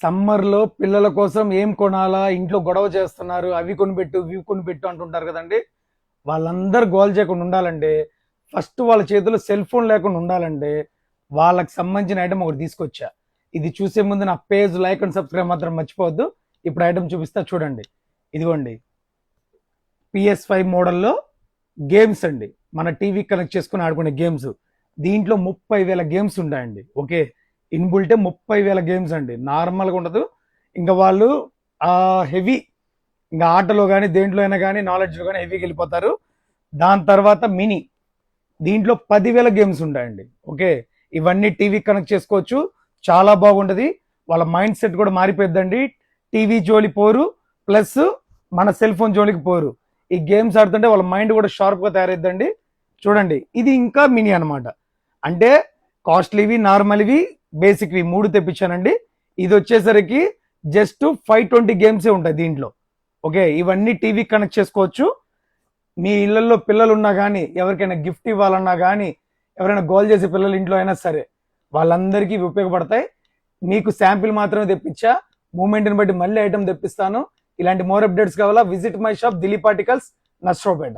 సమ్మర్లో పిల్లల కోసం ఏం కొనాలా, ఇంట్లో గొడవ చేస్తున్నారు, అవి కొనిపెట్టు ఇవి కొనిపెట్టు అంటుంటారు కదండి. వాళ్ళందరూ గోల్ చేయకుండా ఉండాలంటే ఫస్ట్ వాళ్ళ చేతిలో సెల్ ఫోన్ లేకుండా ఉండాలంటే వాళ్ళకి సంబంధించిన ఐటమ్ ఒకటి తీసుకొచ్చా. ఇది చూసే ముందు నా పేజ్ లైక్ అండ్ సబ్స్క్రైబ్ మాత్రం మర్చిపోవద్దు. ఇప్పుడు ఐటమ్ చూపిస్తా చూడండి. ఇదిగోండి, PS5 మోడల్లో గేమ్స్ అండి. మన టీవీ కనెక్ట్ చేసుకుని ఆడుకునే గేమ్స్. దీంట్లో 30,000 గేమ్స్ ఉంటాయండి. ఓకే, ఇన్బుల్టే 30,000 గేమ్స్ అండి. నార్మల్గా ఉండదు. ఇంకా వాళ్ళు హెవీ, ఇంకా ఆటలో కానీ దేంట్లో అయినా కానీ నాలెడ్జ్లో కానీ హెవీకి వెళ్ళిపోతారు. దాని తర్వాత మినీ, దీంట్లో 10,000 గేమ్స్ ఉంటాయండి. ఓకే, ఇవన్నీ టీవీ కనెక్ట్ చేసుకోవచ్చు. చాలా బాగుంటుంది. వాళ్ళ మైండ్ సెట్ కూడా మారిపోద్దండి. టీవీ జోలి పోరు, ప్లస్ మన సెల్ ఫోన్ జోలికి పోరు. ఈ గేమ్స్ ఆడుతుంటే వాళ్ళ మైండ్ కూడా షార్ప్గా తయారైద్దండి. చూడండి, ఇది ఇంకా మినీ అనమాట. అంటే కాస్ట్లీవి, నార్మల్వి, బేసిక్వి 3 తెప్పించానండి. ఇది వచ్చేసరికి జస్ట్ 520 గేమ్సే ఉంటాయి దీంట్లో. ఓకే, ఇవన్నీ టీవీ కనెక్ట్ చేసుకోవచ్చు. మీ ఇళ్లలో పిల్లలు ఉన్నా కానీ, ఎవరికైనా గిఫ్ట్ ఇవ్వాలన్నా కానీ, ఎవరైనా గోల్ చేసే పిల్లలు ఇంట్లో అయినా సరే, వాళ్ళందరికీ ఇవి ఉపయోగపడతాయి. మీకు శాంపిల్ మాత్రమే తెప్పించా. మూమెంట్ని బట్టి మళ్ళీ ఐటమ్ తెప్పిస్తాను. ఇలాంటి మోర్ అప్డేట్స్ కావాలా, visit my shop Dilip articles, Narasaraopet.